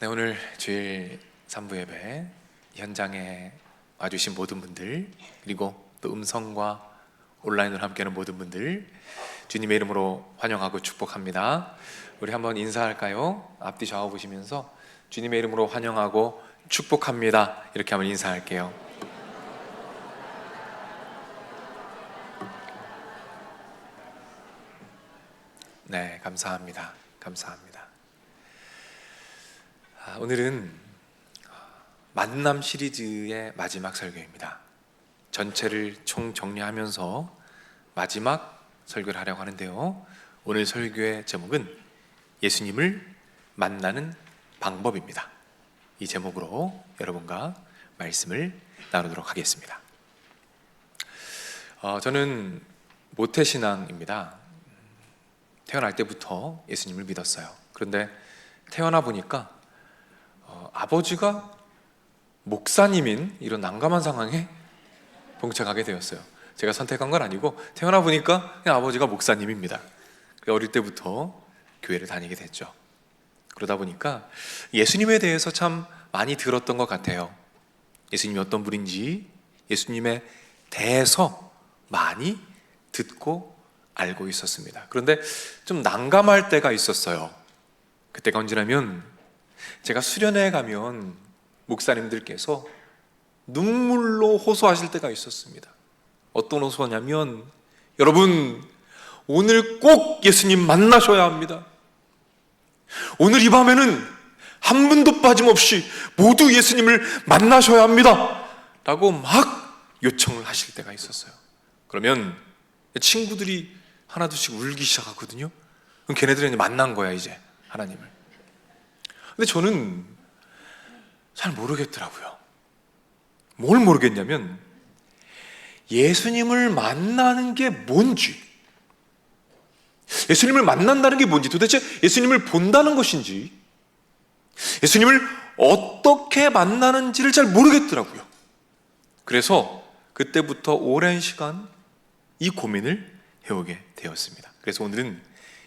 네, 오늘 주일 3부 예배 현장에 와주신 모든 분들, 그리고 또 음성과 온라인으로 함께하는 모든 분들, 주님의 이름으로 환영하고 축복합니다. 우리 한번 인사할까요? 앞뒤 좌우 보시면서 주님의 이름으로 환영하고 축복합니다, 이렇게 한번 인사할게요. 네, 감사합니다. 감사합니다. 오늘은 만남 시리즈의 마지막 설교입니다. 전체를 총 정리하면서 마지막 설교를 하려고 하는데요, 오늘 설교의 제목은 예수님을 만나는 방법입니다. 이 제목으로 여러분과 말씀을 나누도록 하겠습니다. 저는 모태신앙입니다. 태어날 때부터 예수님을 믿었어요. 그런데 태어나 보니까 아버지가 목사님인 이런 난감한 상황에 봉착하게 되었어요. 제가 선택한 건 아니고 태어나 보니까 그냥 아버지가 목사님입니다. 어릴 때부터 교회를 다니게 됐죠. 그러다 보니까 예수님에 대해서 참 많이 들었던 것 같아요. 예수님이 어떤 분인지 예수님에 대해서 많이 듣고 알고 있었습니다. 그런데 좀 난감할 때가 있었어요. 그때가 언제냐면 제가 수련회에 가면 목사님들께서 눈물로 호소하실 때가 있었습니다. 어떤 호소냐면, 여러분 오늘 꼭 예수님 만나셔야 합니다. 오늘 이 밤에는 한 분도 빠짐없이 모두 예수님을 만나셔야 합니다 라고 막 요청을 하실 때가 있었어요. 그러면 친구들이 하나둘씩 울기 시작하거든요. 그럼 걔네들은 만난 거야, 이제 하나님을. 근데 저는 잘 모르겠더라고요. 뭘 모르겠냐면 예수님을 만나는 게 뭔지, 예수님을 만난다는 게 뭔지, 도대체 예수님을 본다는 것인지, 예수님을 어떻게 만나는지를 잘 모르겠더라고요. 그래서 그때부터 오랜 시간 이 고민을 해오게 되었습니다. 그래서 오늘은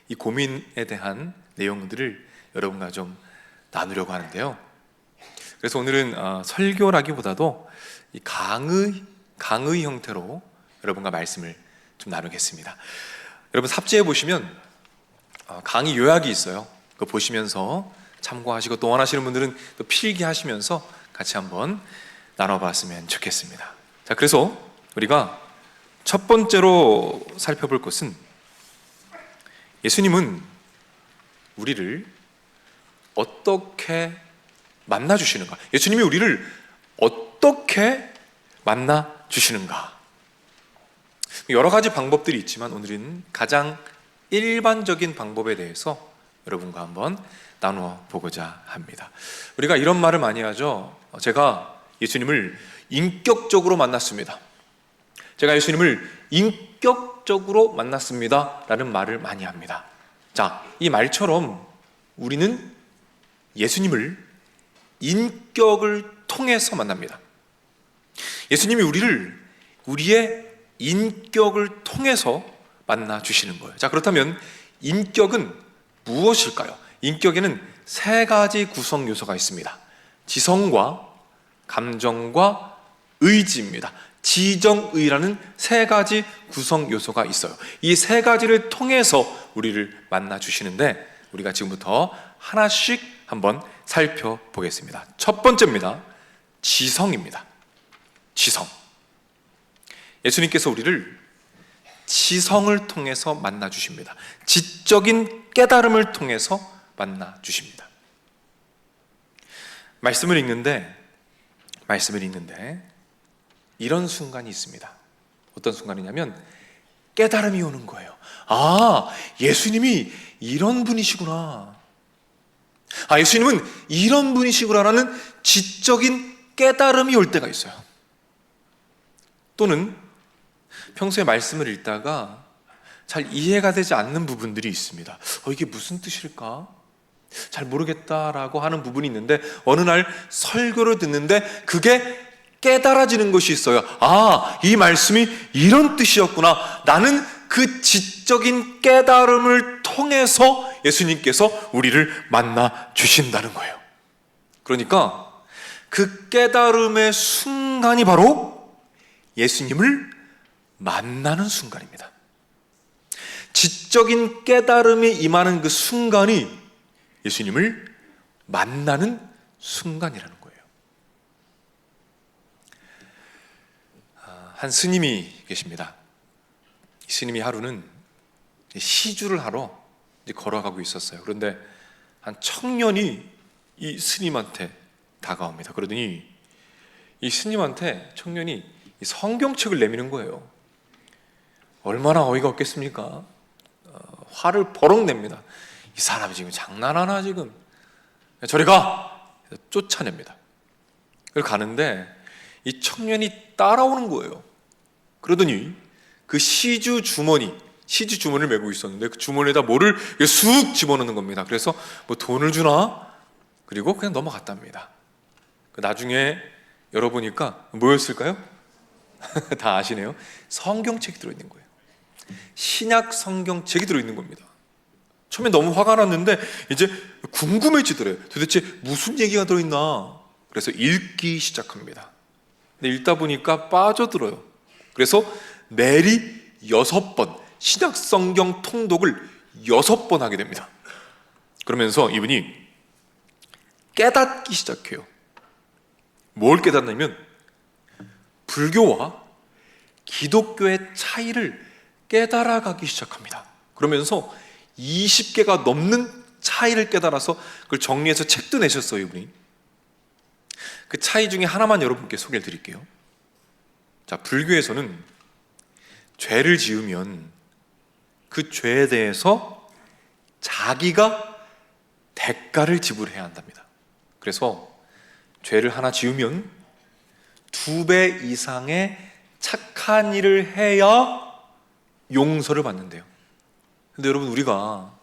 이 고민에 대한 내용들을 여러분과 좀 나누려고 하는데요, 그래서 오늘은 설교라기보다도 이 강의 형태로 여러분과 말씀을 좀 나누겠습니다. 여러분 삽지에 보시면 강의 요약이 있어요. 그거 보시면서 참고하시고, 또 원하시는 분들은 또 필기하시면서 같이 한번 나눠봤으면 좋겠습니다. 자, 그래서 우리가 첫 번째로 살펴볼 것은 예수님은 우리를 어떻게 만나 주시는가, 예수님이 우리를 어떻게 만나 주시는가. 여러 가지 방법들이 있지만 오늘은 가장 일반적인 방법에 대해서 여러분과 한번 나누어 보고자 합니다. 우리가 이런 말을 많이 하죠. 제가 예수님을 인격적으로 만났습니다. 제가 예수님을 인격적으로 만났습니다 라는 말을 많이 합니다. 자, 이 말처럼 우리는 예수님을 인격을 통해서 만납니다. 예수님이 우리의 인격을 통해서 만나 주시는 거예요. 자, 그렇다면 인격은 무엇일까요? 인격에는 세 가지 구성 요소가 있습니다. 지성과 감정과 의지입니다. 지정의라는 세 가지 구성 요소가 있어요. 이 세 가지를 통해서 우리를 만나 주시는데, 우리가 지금부터 하나씩 한번 살펴보겠습니다. 첫 번째입니다. 지성입니다. 지성. 예수님께서 우리를 지성을 통해서 만나 주십니다. 지적인 깨달음을 통해서 만나 주십니다. 말씀을 읽는데 이런 순간이 있습니다. 어떤 순간이냐면 깨달음이 오는 거예요. 아, 예수님이 이런 분이시구나. 아, 예수님은 이런 분이시구나라는 지적인 깨달음이 올 때가 있어요. 또는 평소에 말씀을 읽다가 잘 이해가 되지 않는 부분들이 있습니다. 이게 무슨 뜻일까? 잘 모르겠다라고 하는 부분이 있는데, 어느 날 설교를 듣는데 그게 깨달아지는 것이 있어요. 아, 이 말씀이 이런 뜻이었구나. 나는 그 지적인 깨달음을 통해서 예수님께서 우리를 만나 주신다는 거예요. 그러니까 그 깨달음의 순간이 바로 예수님을 만나는 순간입니다. 지적인 깨달음이 임하는 그 순간이 예수님을 만나는 순간이라는 거예요. 한 스님이 계십니다. 이 스님이 하루는 시주를 하러 걸어가고 있었어요. 그런데 한 청년이 이 스님한테 다가옵니다. 그러더니 이 스님한테 청년이 이 성경책을 내미는 거예요. 얼마나 어이가 없겠습니까? 화를 버럭 냅니다. 이 사람이 지금 장난하나 지금? 저리 가! 쫓아냅니다. 그걸 가는데 이 청년이 따라오는 거예요. 그러더니 그 시주 주머니를 메고 있었는데 그 주머니에다 뭐를 쑥 집어넣는 겁니다. 그래서 뭐 돈을 주나? 그리고 그냥 넘어갔답니다. 나중에 열어보니까 뭐였을까요? 다 아시네요. 성경책이 들어있는 거예요. 신약 성경책이 들어있는 겁니다. 처음에 너무 화가 났는데 이제 궁금해지더래요. 도대체 무슨 얘기가 들어있나? 그래서 읽기 시작합니다. 근데 읽다 보니까 빠져들어요. 그래서 내리 6번 신약 성경 통독을 6번 하게 됩니다. 그러면서 이분이 깨닫기 시작해요. 뭘 깨닫냐면 불교와 기독교의 차이를 깨달아가기 시작합니다. 그러면서 20개가 넘는 차이를 깨달아서 그걸 정리해서 책도 내셨어요, 이분이. 그 차이 중에 하나만 여러분께 소개를 드릴게요. 자, 불교에서는 죄를 지으면 그 죄에 대해서 자기가 대가를 지불해야 한답니다. 그래서 죄를 하나 지으면 2배 이상의 착한 일을 해야 용서를 받는데요. 근데 여러분, 우리가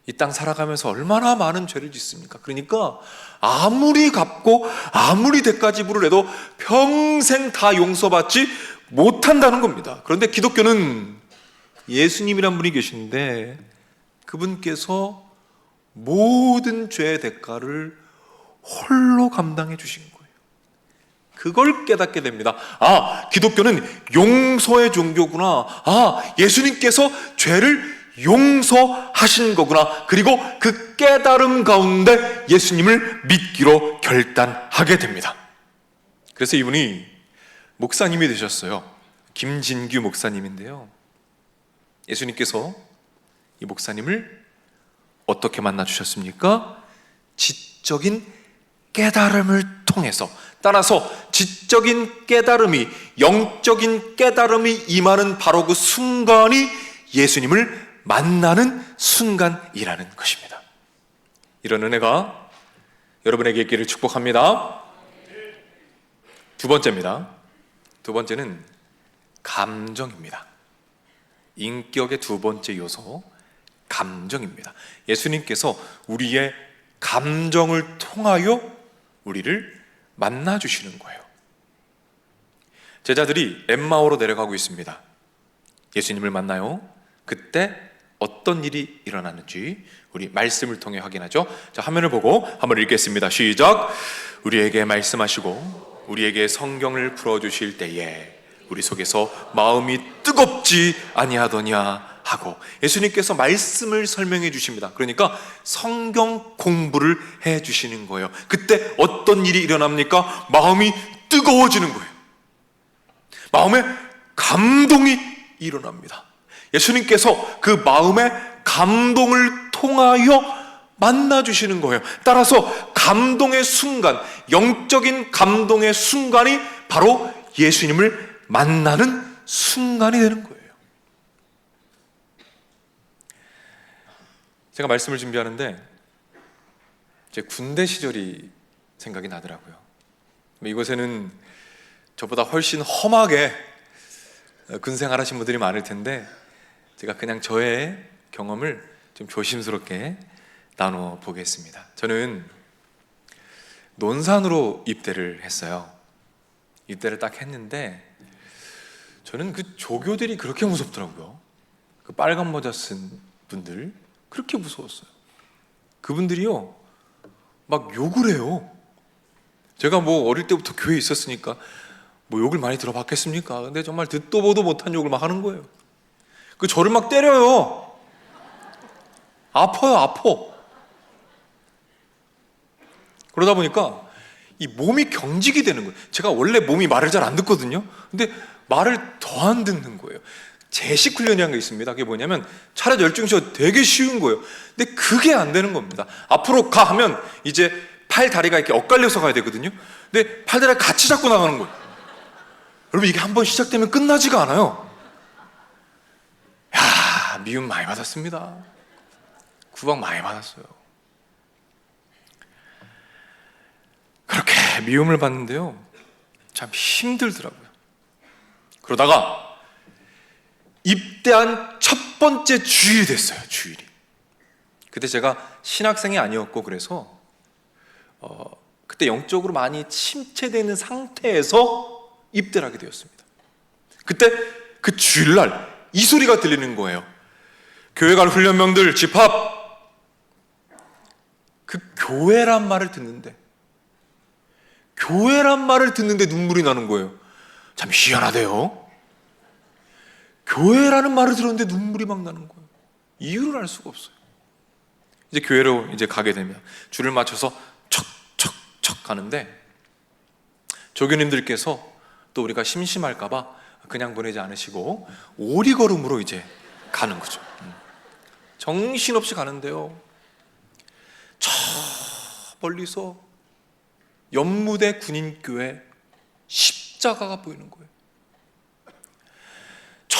이 땅 살아가면서 얼마나 많은 죄를 짓습니까? 그러니까 아무리 갚고 아무리 대가 지불을 해도 평생 다 용서받지 못한다는 겁니다. 그런데 기독교는 예수님이란 분이 계신데 그분께서 모든 죄의 대가를 홀로 감당해 주신 거예요. 그걸 깨닫게 됩니다. 아, 기독교는 용서의 종교구나. 아, 예수님께서 죄를 용서하신 거구나. 그리고 그 깨달음 가운데 예수님을 믿기로 결단하게 됩니다. 그래서 이분이 목사님이 되셨어요. 김진규 목사님인데요. 예수님께서 이 목사님을 어떻게 만나 주셨습니까? 지적인 깨달음을 통해서, 따라서 지적인 깨달음이, 영적인 깨달음이 임하는 바로 그 순간이 예수님을 만나는 순간이라는 것입니다. 이런 은혜가 여러분에게 있기를 축복합니다. 두 번째입니다. 두 번째는 감정입니다. 인격의 두 번째 요소, 감정입니다. 예수님께서 우리의 감정을 통하여 우리를 만나주시는 거예요. 제자들이 엠마오로 내려가고 있습니다. 예수님을 만나요. 그때 어떤 일이 일어나는지 우리 말씀을 통해 확인하죠. 자, 화면을 보고 한번 읽겠습니다. 시작. 우리에게 말씀하시고 우리에게 성경을 풀어주실 때에 우리 속에서 마음이 뜨겁지 아니하더냐 하고, 예수님께서 말씀을 설명해 주십니다. 그러니까 성경 공부를 해 주시는 거예요. 그때 어떤 일이 일어납니까? 마음이 뜨거워지는 거예요. 마음에 감동이 일어납니다. 예수님께서 그 마음의 감동을 통하여 만나 주시는 거예요. 따라서 감동의 순간, 영적인 감동의 순간이 바로 예수님을 만나는 순간이 되는 거예요. 제가 말씀을 준비하는데 제 군대 시절이 생각이 나더라고요. 이곳에는 저보다 훨씬 험하게 군생활 하신 분들이 많을 텐데 제가 그냥 저의 경험을 좀 조심스럽게 나눠 보겠습니다. 저는 논산으로 입대를 했어요. 입대를 딱 했는데 저는 그 조교들이 그렇게 무섭더라고요. 그 빨간 모자 쓴 분들 그렇게 무서웠어요. 그분들이요, 막 욕을 해요. 제가 뭐 어릴 때부터 교회에 있었으니까 뭐 욕을 많이 들어봤겠습니까? 근데 정말 듣도 보도 못한 욕을 막 하는 거예요. 그 저를 막 때려요. 아파요, 아파. 그러다 보니까 이 몸이 경직이 되는 거예요. 제가 원래 몸이 말을 잘 안 듣거든요. 근데 말을 더 안 듣는 거예요. 제식 훈련이라는 게 있습니다. 그게 뭐냐면 차렷 열중시가 되게 쉬운 거예요. 근데 그게 안 되는 겁니다. 앞으로 가 하면 이제 팔 다리가 이렇게 엇갈려서 가야 되거든요. 근데 팔 다리가 같이 잡고 나가는 거예요. 여러분, 이게 한번 시작되면 끝나지가 않아요. 야, 미움 많이 받았습니다. 구박 많이 받았어요. 그렇게 미움을 받는데요, 참 힘들더라고요. 그러다가 입대한 첫 번째 주일이 됐어요. 주일이. 그때 제가 신학생이 아니었고, 그래서 그때 영적으로 많이 침체되어 있는 상태에서 입대를 하게 되었습니다. 그때 그 주일날 이 소리가 들리는 거예요. 교회 갈 훈련병들 집합. 그 교회란 말을 듣는데 눈물이 나는 거예요. 참 희한하대요. 교회라는 말을 들었는데 눈물이 막 나는 거예요. 이유를 알 수가 없어요. 이제 교회로 이제 가게 되면 줄을 맞춰서 척척척 가는데, 조교님들께서 또 우리가 심심할까봐 그냥 보내지 않으시고 오리걸음으로 이제 가는 거죠. 정신없이 가는데요, 저 멀리서 연무대 군인교회 십자가가 보이는 거예요. 저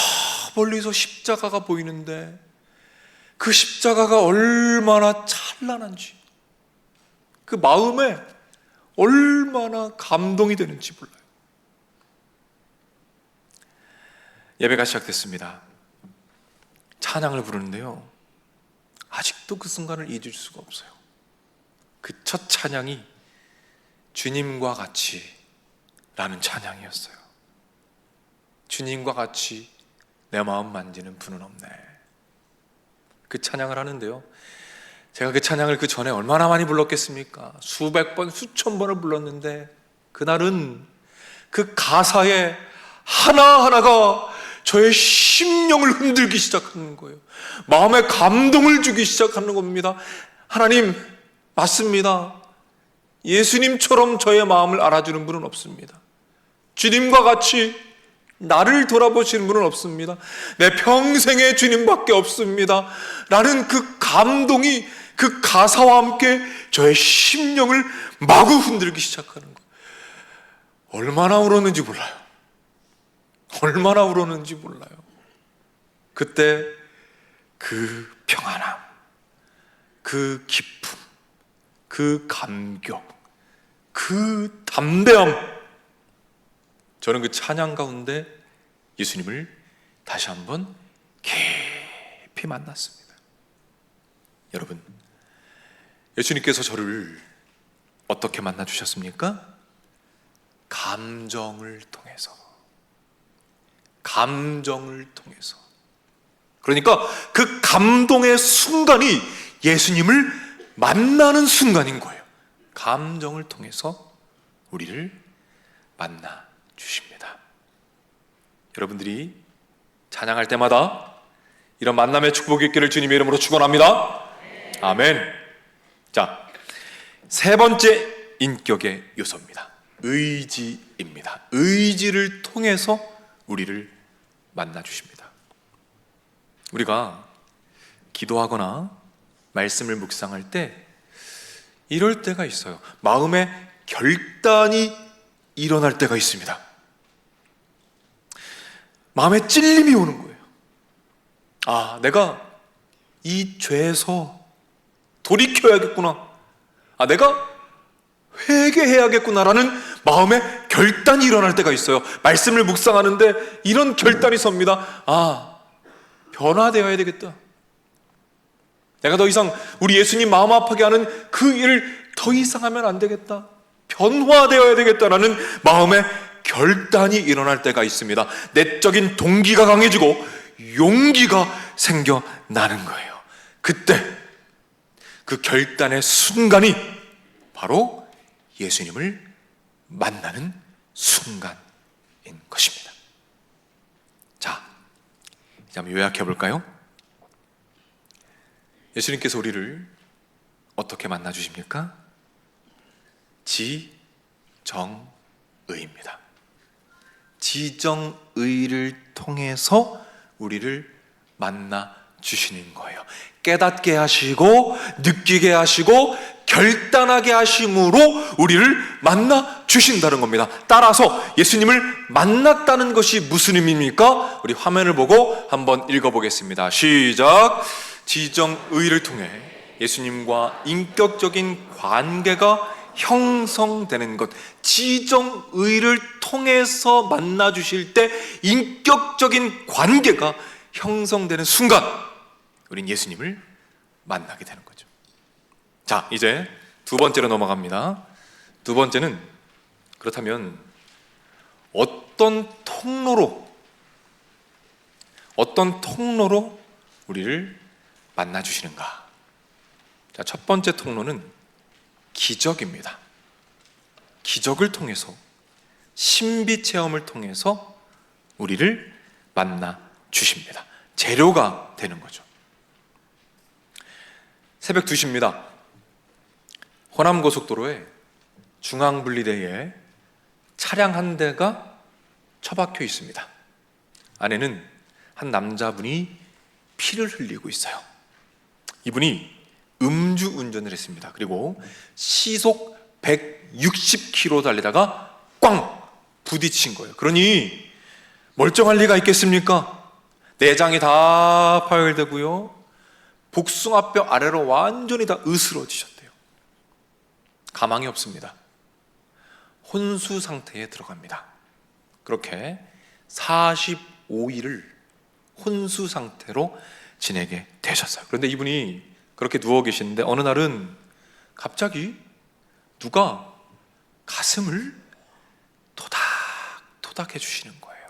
멀리서 십자가가 보이는데 그 십자가가 얼마나 찬란한지, 그 마음에 얼마나 감동이 되는지 몰라요. 예배가 시작됐습니다. 찬양을 부르는데요, 아직도 그 순간을 잊을 수가 없어요. 그 첫 찬양이 주님과 같이 라는 찬양이었어요. 주님과 같이 내 마음 만지는 분은 없네. 그 찬양을 하는데요, 제가 그 찬양을 그 전에 얼마나 많이 불렀겠습니까? 수백 번, 수천 번을 불렀는데, 그날은 그 가사의 하나하나가 저의 심령을 흔들기 시작하는 거예요. 마음에 감동을 주기 시작하는 겁니다. 하나님, 맞습니다. 예수님처럼 저의 마음을 알아주는 분은 없습니다. 주님과 같이 나를 돌아보시는 분은 없습니다. 내 평생에 주님밖에 없습니다. 라는 그 감동이 그 가사와 함께 저의 심령을 마구 흔들기 시작하는 거예요. 얼마나 울었는지 몰라요. 얼마나 울었는지 몰라요. 그때 그 평안함, 그 기쁨, 그 감격, 그 담대함, 저는 그 찬양 가운데 예수님을 다시 한번 깊이 만났습니다. 여러분, 예수님께서 저를 어떻게 만나주셨습니까? 감정을 통해서. 그러니까 그 감동의 순간이 예수님을 만나는 순간인 거예요. 감정을 통해서 우리를 만나 주십니다. 여러분들이 찬양할 때마다 이런 만남의 축복이 있기를 주님의 이름으로 축원합니다. 아멘. 자, 세 번째 인격의 요소입니다. 의지입니다. 의지를 통해서 우리를 만나 주십니다. 우리가 기도하거나 말씀을 묵상할 때 이럴 때가 있어요. 마음에 결단이 일어날 때가 있습니다. 마음에 찔림이 오는 거예요. 아, 내가 이 죄에서 돌이켜야겠구나. 아, 내가 회개해야겠구나라는 마음에 결단이 일어날 때가 있어요. 말씀을 묵상하는데 이런 결단이 섭니다. 아, 변화되어야 되겠다. 내가 더 이상 우리 예수님 마음 아프게 하는 그 일을 더 이상 하면 안 되겠다. 변화되어야 되겠다라는 마음에 결단이 일어날 때가 있습니다. 내적인 동기가 강해지고 용기가 생겨나는 거예요. 그때 그 결단의 순간이 바로 예수님을 만나는 순간인 것입니다. 자, 이제 한번 요약해 볼까요? 예수님께서 우리를 어떻게 만나 주십니까? 지정의입니다. 지정의를 통해서 우리를 만나 주시는 거예요. 깨닫게 하시고 느끼게 하시고 결단하게 하심으로 우리를 만나 주신다는 겁니다. 따라서 예수님을 만났다는 것이 무슨 의미입니까? 우리 화면을 보고 한번 읽어보겠습니다. 시작! 지정의를 통해 예수님과 인격적인 관계가 형성되는 것, 지정의를 통해서 만나 주실 때 인격적인 관계가 형성되는 순간 우린 예수님을 만나게 되는 거죠. 자, 이제 두 번째로 넘어갑니다. 두 번째는, 그렇다면 어떤 통로로 우리를 만나 주시는가? 자, 첫 번째 통로는 기적입니다. 기적을 통해서, 신비 체험을 통해서 우리를 만나 주십니다. 재료가 되는 거죠. 새벽 2시입니다. 호남고속도로에 중앙분리대에 차량 한 대가 처박혀 있습니다. 안에는 한 남자분이 피를 흘리고 있어요. 이분이 음주운전을 했습니다. 그리고 시속 160km 달리다가 꽝! 부딪힌 거예요. 그러니 멀쩡할 리가 있겠습니까? 내장이 다 파열되고요, 복숭아뼈 아래로 완전히 다 으스러지셨대요. 가망이 없습니다. 혼수 상태에 들어갑니다. 그렇게 45일을 혼수 상태로 지내게 되셨어요. 그런데 이분이 그렇게 누워 계시는데 어느 날은 갑자기 누가 가슴을 토닥토닥 해주시는 거예요.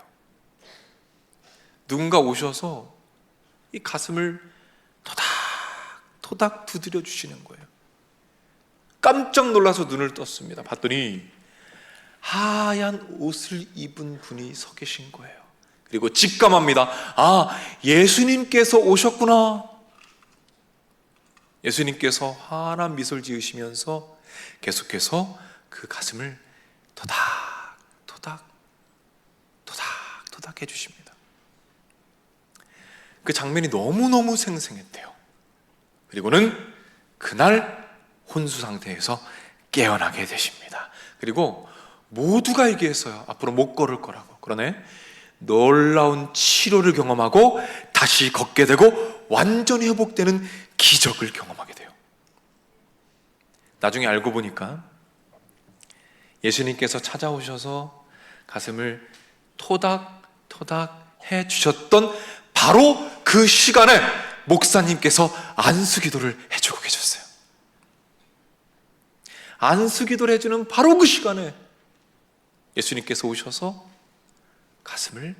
누군가 오셔서 이 가슴을 토닥토닥 두드려 주시는 거예요. 깜짝 놀라서 눈을 떴습니다. 봤더니 하얀 옷을 입은 분이 서 계신 거예요. 그리고 직감합니다. 아, 예수님께서 오셨구나. 예수님께서 환한 미소를 지으시면서 계속해서 그 가슴을 토닥토닥 해주십니다. 그 장면이 너무너무 생생했대요. 그리고는 그날 혼수 상태에서 깨어나게 되십니다. 그리고 모두가 얘기했어요. 앞으로 못 걸을 거라고. 그러네 놀라운 치료를 경험하고 다시 걷게 되고 완전히 회복되는 기적을 경험하게 돼요. 나중에 알고 보니까 예수님께서 찾아오셔서 가슴을 토닥토닥 해주셨던 바로 그 시간에 목사님께서 안수기도를 해주고 계셨어요. 안수기도를 해주는 바로 그 시간에 예수님께서 오셔서 가슴을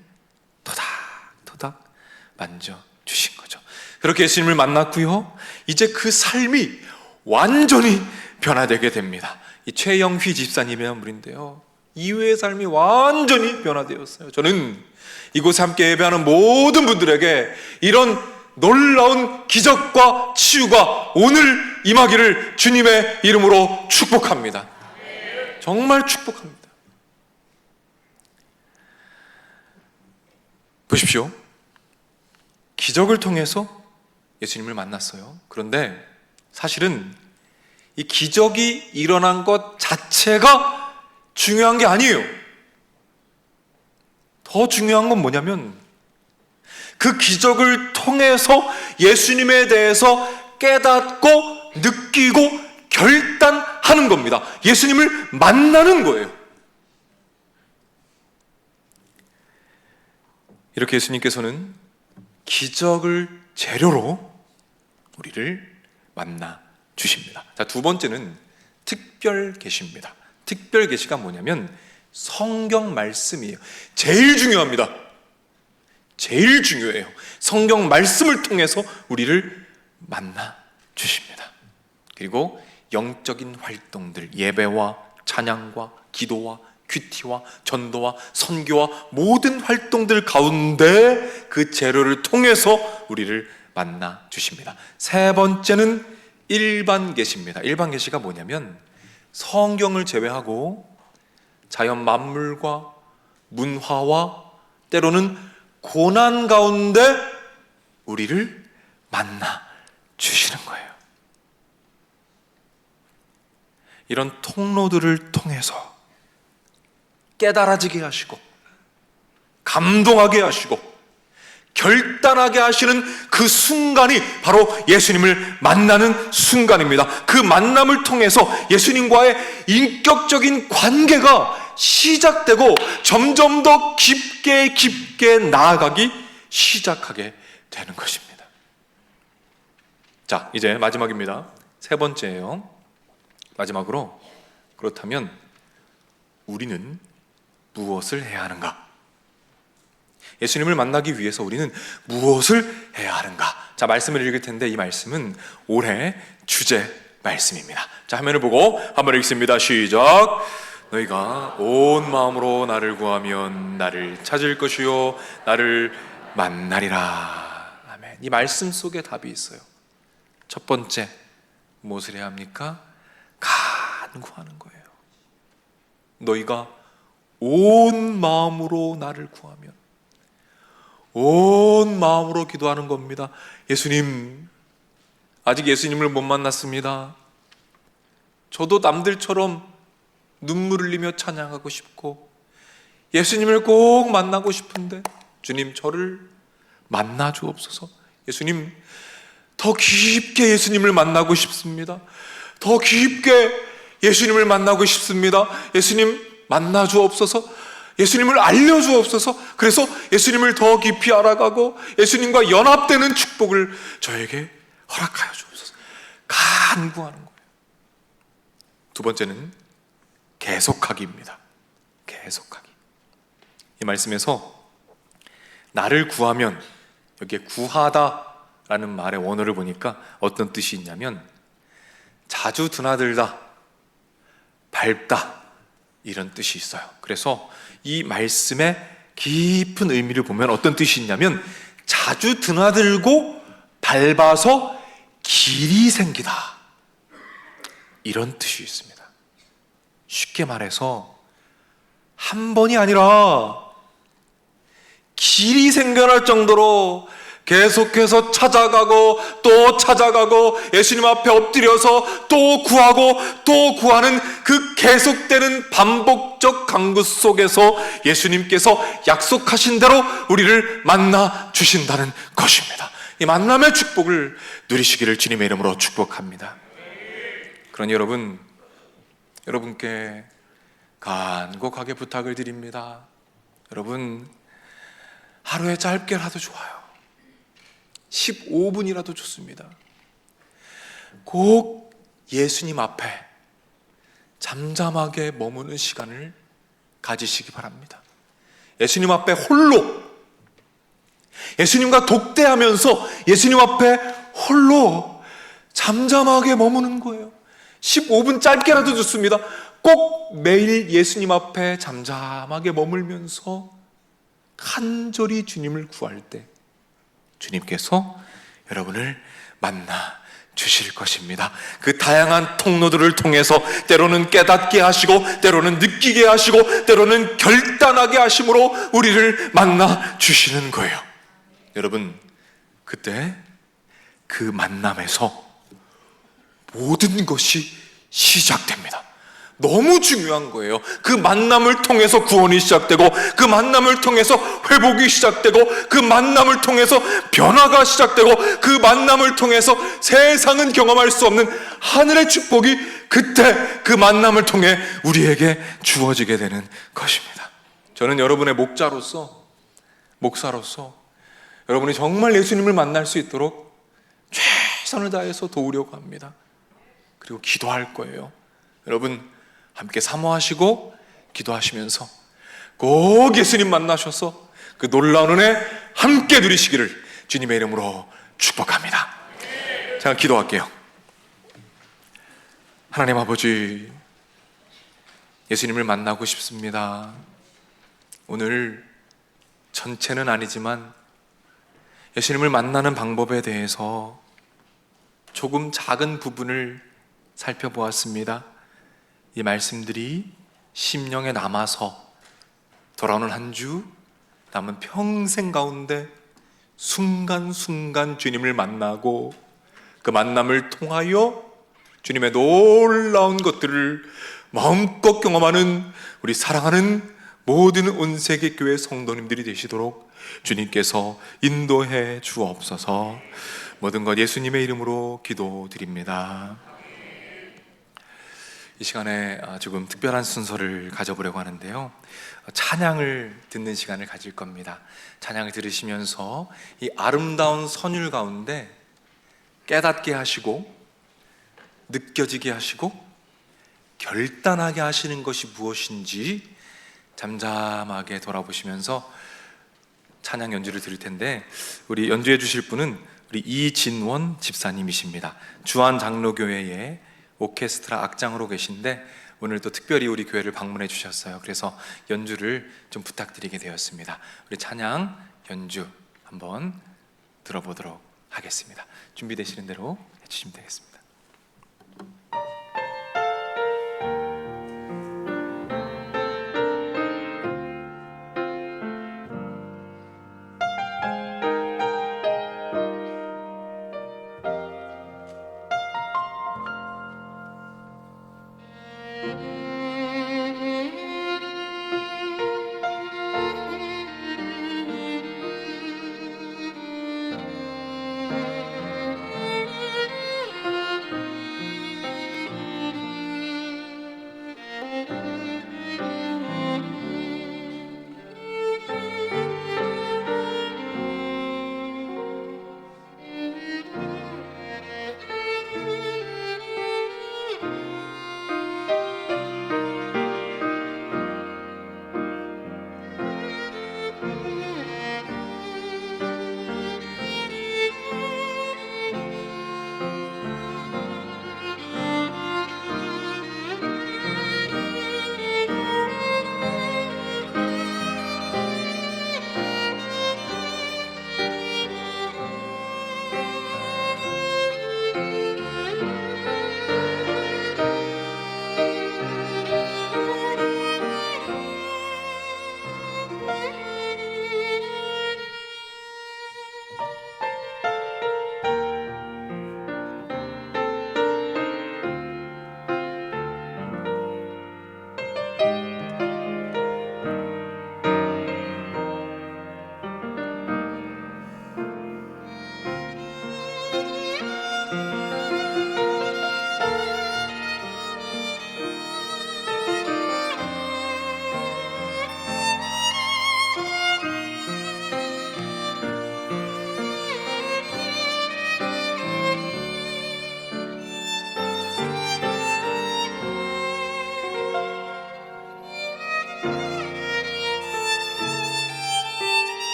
토닥토닥 만져주신 거죠. 그렇게 예수님을 만났고요, 이제 그 삶이 완전히 변화되게 됩니다. 이 최영휘 집사님이라는 분인데요, 이후의 삶이 완전히 변화되었어요. 저는 이곳에 함께 예배하는 모든 분들에게 이런 놀라운 기적과 치유가 오늘 임하기를 주님의 이름으로 축복합니다. 정말 축복합니다. 보십시오. 기적을 통해서 예수님을 만났어요. 그런데 사실은 이 기적이 일어난 것 자체가 중요한 게 아니에요. 더 중요한 건 뭐냐면 그 기적을 통해서 예수님에 대해서 깨닫고 느끼고 결단하는 겁니다. 예수님을 만나는 거예요. 이렇게 예수님께서는 기적을 재료로 우리를 만나 주십니다. 자, 두 번째는 특별 계시입니다. 특별 계시가 뭐냐면 성경 말씀이에요. 제일 중요합니다. 제일 중요해요. 성경 말씀을 통해서 우리를 만나 주십니다. 그리고 영적인 활동들, 예배와 찬양과 기도와 큐티와 전도와 선교와 모든 활동들 가운데 그 재료를 통해서 우리를 만나 주십니다. 세 번째는 일반 계시입니다. 일반 계시가 뭐냐면 성경을 제외하고 자연 만물과 문화와 때로는 고난 가운데 우리를 만나 주시는 거예요. 이런 통로들을 통해서 깨달아지게 하시고 감동하게 하시고 결단하게 하시는 그 순간이 바로 예수님을 만나는 순간입니다. 그 만남을 통해서 예수님과의 인격적인 관계가 시작되고 점점 더 깊게 나아가기 시작하게 되는 것입니다. 자, 이제 마지막입니다. 세 번째예요. 마지막으로, 그렇다면 우리는 무엇을 해야 하는가? 예수님을 만나기 위해서 우리는 무엇을 해야 하는가? 자, 말씀을 읽을 텐데 이 말씀은 올해 주제 말씀입니다. 자, 화면을 보고 한번 읽습니다. 시작. 너희가 온 마음으로 나를 구하면 나를 찾을 것이요 나를 만나리라. 아멘. 이 말씀 속에 답이 있어요. 첫 번째, 무엇을 해야 합니까? 간구하는 거예요. 너희가 온 마음으로 나를 구하면, 온 마음으로 기도하는 겁니다. 예수님, 아직 예수님을 못 만났습니다. 저도 남들처럼 눈물 흘리며 찬양하고 싶고 예수님을 꼭 만나고 싶은데 주님, 저를 만나 주옵소서. 예수님, 더 깊게 예수님을 만나고 싶습니다. 더 깊게 예수님을 만나고 싶습니다. 예수님, 만나 주옵소서. 예수님을 알려주옵소서. 그래서 예수님을 더 깊이 알아가고 예수님과 연합되는 축복을 저에게 허락하여 주옵소서. 간구하는 거예요. 두 번째는 계속하기입니다. 계속하기. 이 말씀에서 나를 구하면, 여기에 구하다라는 말의 원어를 보니까 어떤 뜻이 있냐면 자주 드나들다, 밟다, 이런 뜻이 있어요. 그래서 이 말씀의 깊은 의미를 보면 어떤 뜻이 있냐면 자주 드나들고 밟아서 길이 생기다, 이런 뜻이 있습니다. 쉽게 말해서 한 번이 아니라 길이 생겨날 정도로 계속해서 찾아가고 또 찾아가고 예수님 앞에 엎드려서 또 구하고 또 구하는 그 계속되는 반복적 간구 속에서 예수님께서 약속하신 대로 우리를 만나 주신다는 것입니다. 이 만남의 축복을 누리시기를 주님의 이름으로 축복합니다. 그러니 여러분께 간곡하게 부탁을 드립니다. 여러분, 하루에 짧게라도 좋아요. 15분이라도 좋습니다. 꼭 예수님 앞에 잠잠하게 머무는 시간을 가지시기 바랍니다. 예수님 앞에 홀로, 예수님과 독대하면서 예수님 앞에 홀로 잠잠하게 머무는 거예요. 15분 짧게라도 좋습니다. 꼭 매일 예수님 앞에 잠잠하게 머물면서 간절히 주님을 구할 때 주님께서 여러분을 만나 주실 것입니다. 그 다양한 통로들을 통해서 때로는 깨닫게 하시고 때로는 느끼게 하시고 때로는 결단하게 하심으로 우리를 만나 주시는 거예요. 여러분, 그때 그 만남에서 모든 것이 시작됩니다. 너무 중요한 거예요. 그 만남을 통해서 구원이 시작되고 그 만남을 통해서 회복이 시작되고 그 만남을 통해서 변화가 시작되고 그 만남을 통해서 세상은 경험할 수 없는 하늘의 축복이 그때 그 만남을 통해 우리에게 주어지게 되는 것입니다. 저는 여러분의 목자로서, 목사로서 여러분이 정말 예수님을 만날 수 있도록 최선을 다해서 도우려고 합니다. 그리고 기도할 거예요. 여러분, 함께 사모하시고 기도하시면서 꼭 예수님 만나셔서 그 놀라운 은혜 함께 누리시기를 주님의 이름으로 축복합니다. 제가 기도할게요. 하나님 아버지, 예수님을 만나고 싶습니다. 오늘 전체는 아니지만 예수님을 만나는 방법에 대해서 조금 작은 부분을 살펴보았습니다. 이 말씀들이 심령에 남아서 돌아오는 한 주, 남은 평생 가운데 순간순간 주님을 만나고 그 만남을 통하여 주님의 놀라운 것들을 마음껏 경험하는 우리 사랑하는 모든 온세계 교회 성도님들이 되시도록 주님께서 인도해 주옵소서. 모든 것 예수님의 이름으로 기도드립니다. 이 시간에 조금 특별한 순서를 가져보려고 하는데요, 찬양을 듣는 시간을 가질 겁니다. 찬양을 들으시면서 이 아름다운 선율 가운데 깨닫게 하시고 느껴지게 하시고 결단하게 하시는 것이 무엇인지 잠잠하게 돌아보시면서 찬양 연주를 들을 텐데, 우리 연주해 주실 분은 우리 이진원 집사님이십니다. 주안 장로교회의 오케스트라 악장으로 계신데 오늘 또 특별히 우리 교회를 방문해 주셨어요. 그래서 연주를 좀 부탁드리게 되었습니다. 우리 찬양 연주 한번 들어보도록 하겠습니다. 준비되시는 대로 해주시면 되겠습니다.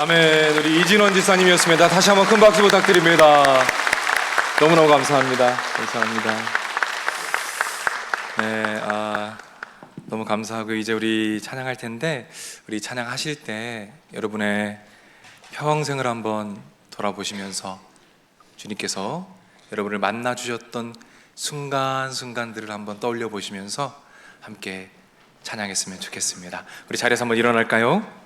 아멘. 우리 이진원 지사님이었습니다. 다시 한번 큰 박수 부탁드립니다. 너무너무 감사합니다. 감사합니다. 네, 너무 감사하고 이제 우리 찬양할 텐데, 우리 찬양하실 때 여러분의 평생을 한번 돌아보시면서 주님께서 여러분을 만나 주셨던 순간순간들을 한번 떠올려 보시면서 함께 찬양했으면 좋겠습니다. 우리 자리에서 한번 일어날까요?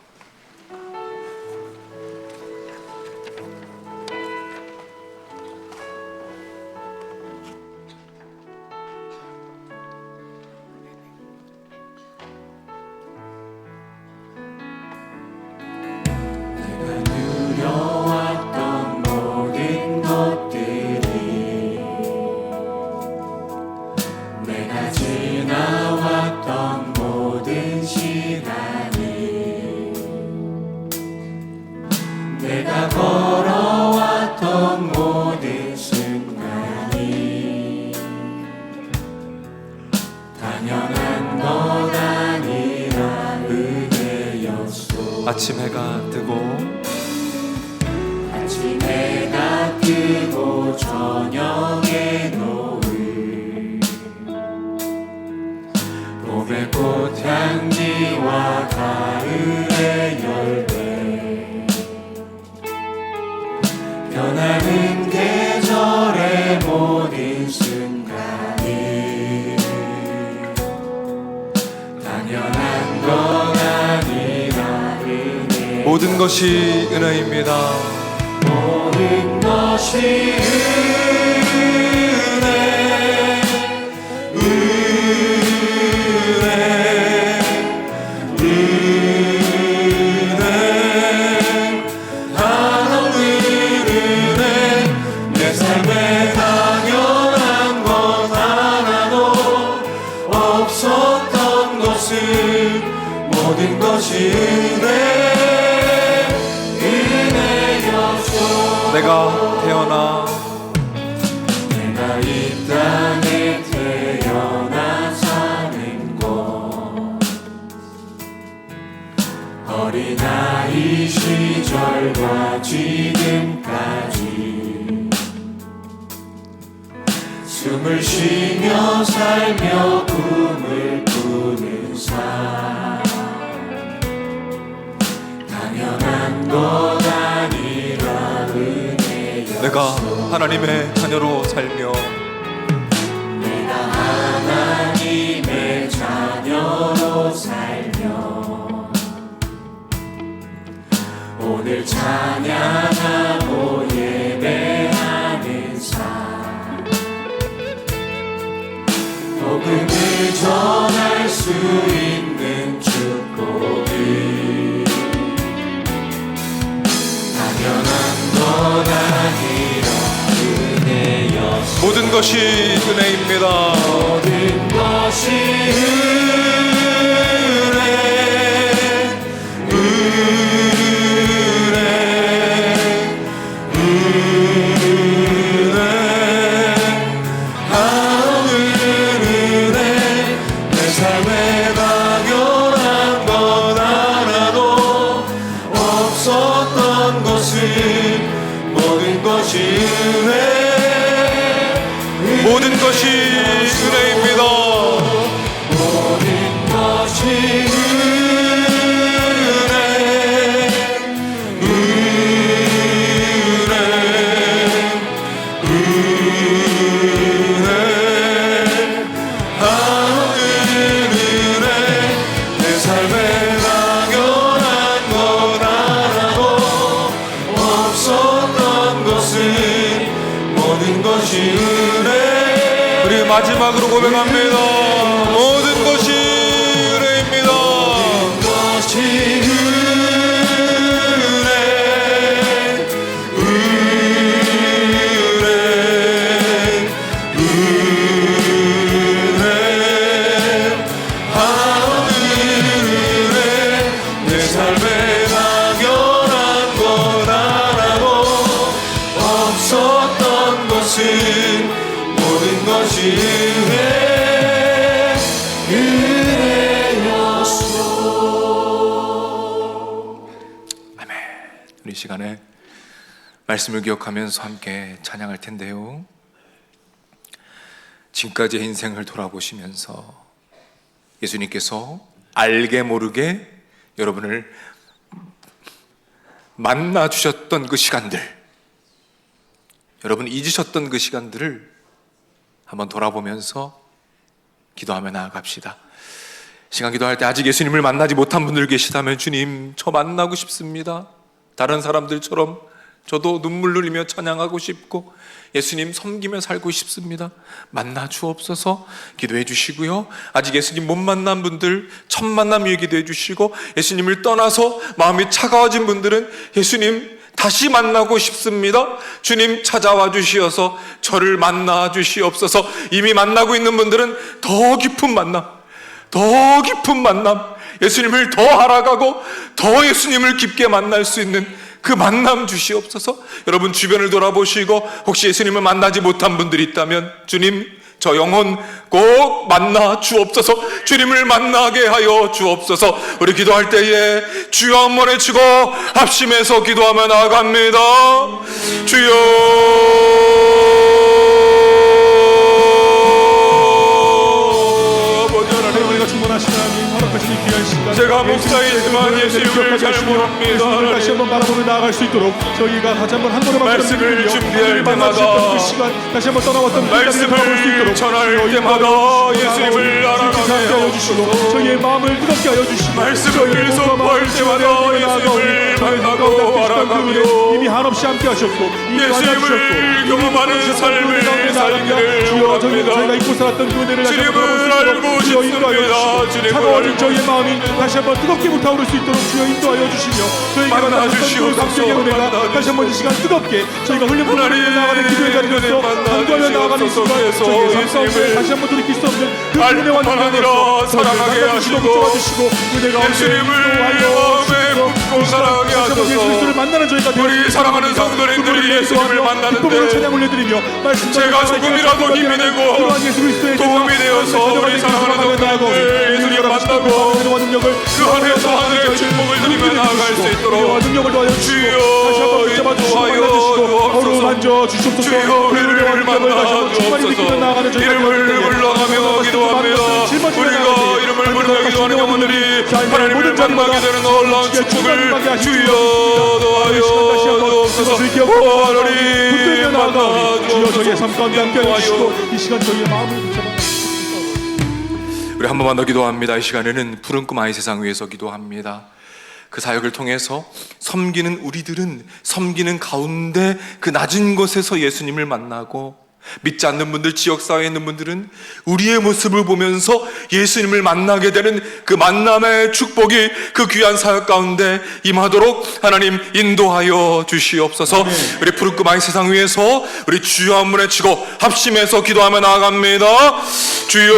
아침 해가 뜨고 저녁에 노을 봄의 꽃향기와 가을의 열매 변하는 계절의 모든 순간이 당연한 건 아니라 모든 것이 은혜입니다. 모든 것이 은혜 한없는 은혜 내 삶에 당연한 것 하나도 없었던 것을 모든 것이 내가 태어나 내가 이 땅에 태어나 사는 곳 어린아이 시절과 지금까지 숨을 쉬며 살며 꿈을 꾸는 삶 당연한 것 아니라 내가 하나님의 자녀로 살며 내가 하나님의 자녀로 살며 오늘 찬양하고 예배하는 삶 복음을 전할 수 있는 축복이 당연한 것 아니라 은혜였소 모든 것이 은혜입니다. 모든 것이 모든 것이 은혜입니다. 모든 것이 내 삶에 당연한 것 하나도 없었던 것을 모든 것이 우리 마지막으로 고백합니다. 모든 것이 은혜입니다. 모든 것이 내 삶에 당연한 것 하나도 없었던 것을 모든 것이 은혜였소. 아멘. 우리 시간에 말씀을 기억하면서 함께 찬양할 텐데요. 지금까지의 인생을 돌아보시면서 예수님께서 알게 모르게 여러분을 만나 주셨던 그 시간들, 여러분 잊으셨던 그 시간들을 한번 돌아보면서 기도하며 나아갑시다. 시간 기도할 때 아직 예수님을 만나지 못한 분들 계시다면, 주님, 저 만나고 싶습니다. 다른 사람들처럼 저도 눈물 흘리며 찬양하고 싶고 예수님 섬기며 살고 싶습니다. 만나 주옵소서. 기도해 주시고요. 아직 예수님 못 만난 분들 첫 만남 위해 기도해 주시고, 예수님을 떠나서 마음이 차가워진 분들은 예수님 다시 만나고 싶습니다. 주님 찾아와 주시어서 저를 만나 주시옵소서. 이미 만나고 있는 분들은 더 깊은 만남, 더 깊은 만남, 예수님을 더 알아가고 더 예수님을 깊게 만날 수 있는 그 만남 주시옵소서. 여러분 주변을 돌아보시고 혹시 예수님을 만나지 못한 분들이 있다면, 주님, 저 영혼 꼭 만나 주옵소서. 주님을 만나게 하여 주옵소서. 우리 기도할 때에 주여 한번 외치고 합심해서 기도하며 나아갑니다. 주여, 제가 목사이지만 예수님을 잘 모릅니다. 다시 한번 바라보며 나아갈 수 있도록 저희가 다시 한번 한 걸음만 말씀을 준비할 때마다, 그 시간 다시 한번 떠나왔던 말씀을 전할 때마다 예수님을 알아가게 하여 주시고, 저희의 마음을 뜨겁게 하여 주시고, 말씀을 선포할 때마다 예수님을 만나고 알아가며 이미 한없이 함께 하셨고 예수님을 경험하는 삶을 살기를 주여, 저희가 원합니다. 잊고 살았던 그 은혜를 다시 한번 주님을 알고 주여 인도하여 싶습니다. 주시고, 주님을 차가워진 알고 저희의 마음이 다시 한번 뜨겁게 불타오를 수 있도록 주여 인도하여 주시며, 저희가 만났던 그 감격의 은혜가 다시 한번 이 시간 뜨겁게 저희가 흘려 부어지며 나아가는 기도의 자리로서 간구하며 나아가는 이 시간, 저희의 삶 가운데 다시 한번 돌이킬 수 없는 그 은혜와 능력으로 사랑하게 하시고 붙잡아주시고, 은혜 가운데 예수님을 마음에 묻고 사랑하게 하소서. 예수를 만나는 저희가 우리 사랑하는 성도님들이 예수님을 만나는데 찬양 올려드리며, 제가 조금이라도 힘이 되고 도움이 되어서 우리 사랑하는 성도님들 예수님 만나고 그 안에서 하늘의 축복을 누리며 나아갈 수 있도록 주여 인도하여 주옵소서. 주여 우리를 만나 주옵소서. 이름을 불러가며 기도합니다. 우리가 이름을 부르며 기도하는 영혼들이 하나님을 만나게 되는 놀라운 축복을 주여 도와여 주옵소서. 하나님 만나 주옵소서. 이 시간 저희의 마음을 붙잡아 우리 한 번만 더 기도합니다. 이 시간에는 푸른 꿈 아이 세상 위에서 기도합니다. 그 사역을 통해서 섬기는 우리들은 섬기는 가운데 그 낮은 곳에서 예수님을 만나고, 믿지 않는 분들, 지역사회에 있는 분들은 우리의 모습을 보면서 예수님을 만나게 되는 그 만남의 축복이 그 귀한 사역 가운데 임하도록 하나님 인도하여 주시옵소서. 우리 푸른 꿈 아이 세상 위에서 우리 주여 한 번 외치고 합심해서 기도하며 나아갑니다. 주여,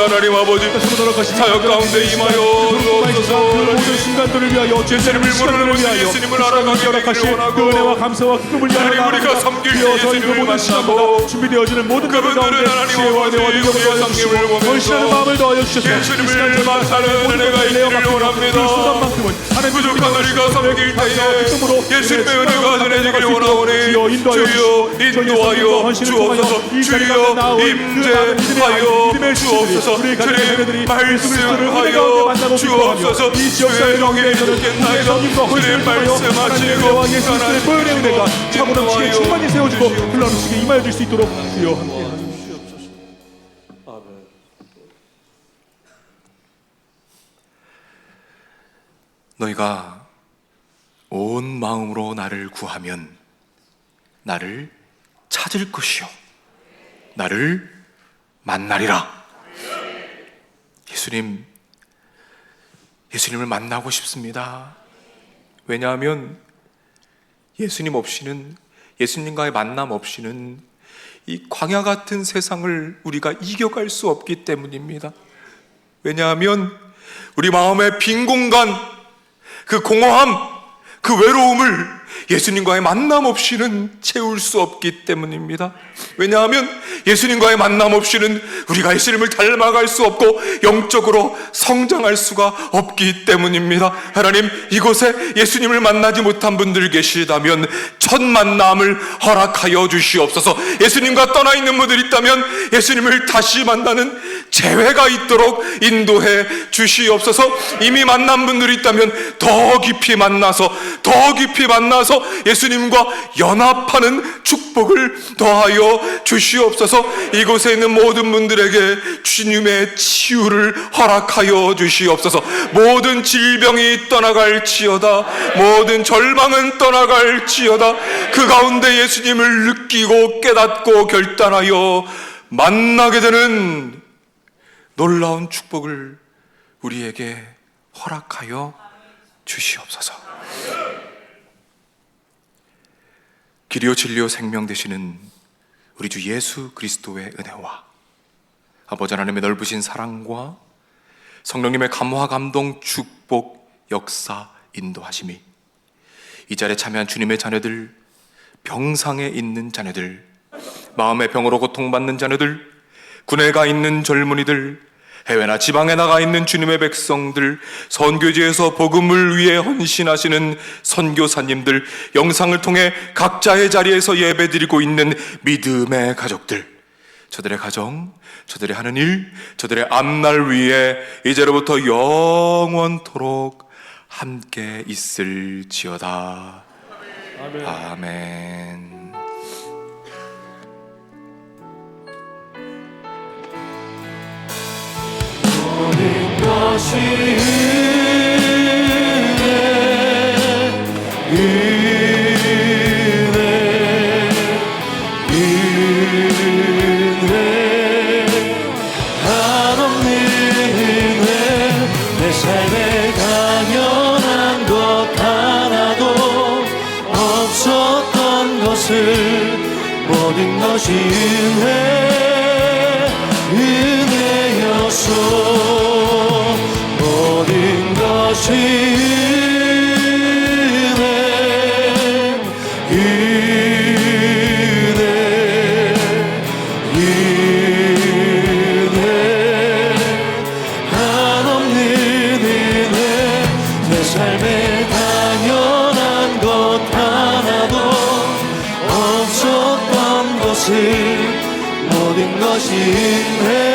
하나님 아버지 사역 가운데 임하여 주옵소서. 모든 순간들을 위하여 예수님을 부르는 모든 예수님을 알아가게 하기를 원하고, 은혜와 감사와 기쁨을 하나님 우리가 섬길 때 예수님을 만나고 준비되어지는 모든 그분들은 하나님 아버지 우리의 섬김을 보면서 마음을 더하여 주셔서 예수님을 만나는 은혜가 있기를 원합니다. 부족한 우리가 섬길 때에 예수님의 은혜가 전해지기를 원하오니 주여 인도하여 주옵소서. 주여 임재하여 주옵소서. 주님 말씀하여 주옵소서. 주의 종이 듣겠나이다. 주님 말씀하시고 예수님의 은혜가 차고넘치게 충만히 세워지고 흘러넘치게 임하여 줄 수 있도록 주여 함께 하시옵소서. 너희가 온 마음으로 나를 구하면 나를 찾을 것이요 나를 만나리라. 예수님을 만나고 싶습니다. 왜냐하면 예수님 없이는, 예수님과의 만남 없이는 이 광야 같은 세상을 우리가 이겨갈 수 없기 때문입니다. 왜냐하면 우리 마음의 빈 공간, 그 공허함, 그 외로움을 예수님과의 만남 없이는 채울 수 없기 때문입니다. 왜냐하면 예수님과의 만남 없이는 우리가 예수님을 닮아갈 수 없고 영적으로 성장할 수가 없기 때문입니다. 하나님, 이곳에 예수님을 만나지 못한 분들 계시다면 첫 만남을 허락하여 주시옵소서. 예수님과 떠나 있는 분들 있다면 예수님을 다시 만나는 재회가 있도록 인도해 주시옵소서. 이미 만난 분들이 있다면 더 깊이 만나서 예수님과 연합하는 축복을 더하여 주시옵소서. 이곳에 있는 모든 분들에게 주님의 치유를 허락하여 주시옵소서. 모든 질병이 떠나갈지어다, 모든 절망은 떠나갈지어다, 그 가운데 예수님을 느끼고 깨닫고 결단하여 만나게 되는 놀라운 축복을 우리에게 허락하여 주시옵소서. 길이요 진리요 생명 되시는 우리 주 예수 그리스도의 은혜와 아버지 하나님의 넓으신 사랑과 성령님의 감화 감동 축복 역사 인도하심이 이 자리에 참여한 주님의 자녀들, 병상에 있는 자녀들, 마음의 병으로 고통받는 자녀들, 군에 가 있는 젊은이들, 해외나 지방에 나가 있는 주님의 백성들, 선교지에서 복음을 위해 헌신하시는 선교사님들, 영상을 통해 각자의 자리에서 예배드리고 있는 믿음의 가족들, 저들의 가정, 저들의 하는 일, 저들의 앞날 위에 이제로부터 영원토록 함께 있을지어다. 아멘. 아멘. 모든 것이 은혜 한없는 은혜 내 삶에 당연한 것 하나도 없었던 것을 모든 것이 은혜였소. 모든 것이 은혜 한없는 은혜 내 삶에 당연한 것 하나도 없었던 것을 모든 것이 은혜